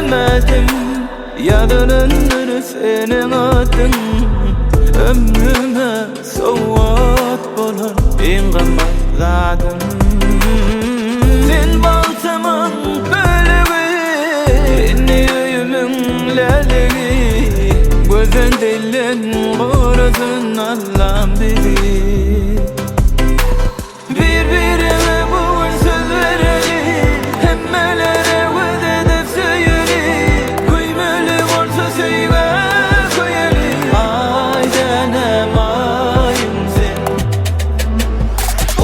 bilemedim Yadırındır senin adın Ömrüme soğuk bolan en qımmatladım Sen baltamın bölüğü Beni öyümün ləligi Gözün dilin qorudun Allah'ım bilir Birbirine bugün söz verelim Hemmelere vəd edip söyleyelim Kıymeli olsa söyve koyalım Ay denem ayım sen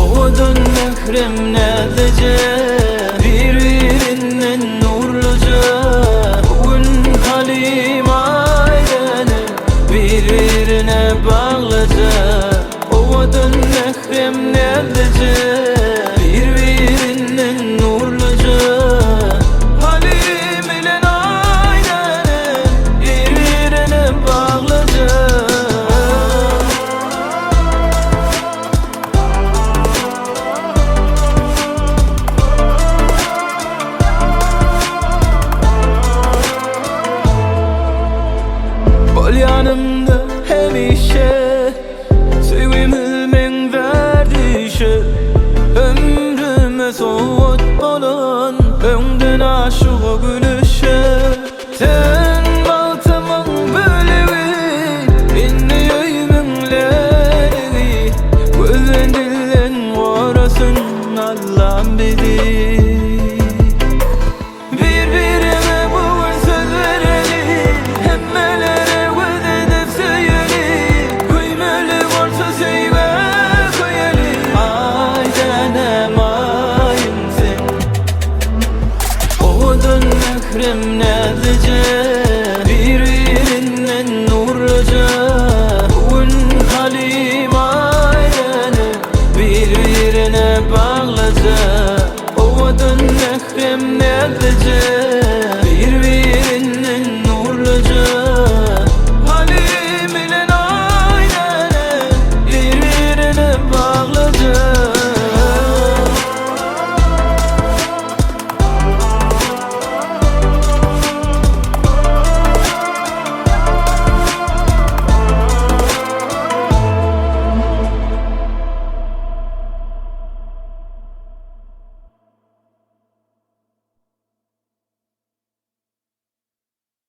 Oğudun mehrem nedece Birbirinden nurluca Bugün halim ay denem Birbirine bağlıca Oğudun mehrem nedece Birbirinden nurluca Halim ile ay denem Birbirine bağlıca Bol yanımda hemişe Sevgimiz verdişe Ömrüme soğut bolan Önden aşığı gülüşe Sen baltamın bölüğü Beni öyümün ləligi Gözün dilin qorasın Allah'ım bilir Birbirine bugün söz verelim Hemmelere vəd edip söyleyelim Kıymeli olsa söyve koyalım Ay denem ayım sen Oğudun mehrem nedece Birbirinden nurluca Bugün halim ay denem Birbirine bağlıca Oğudun mehrem nedece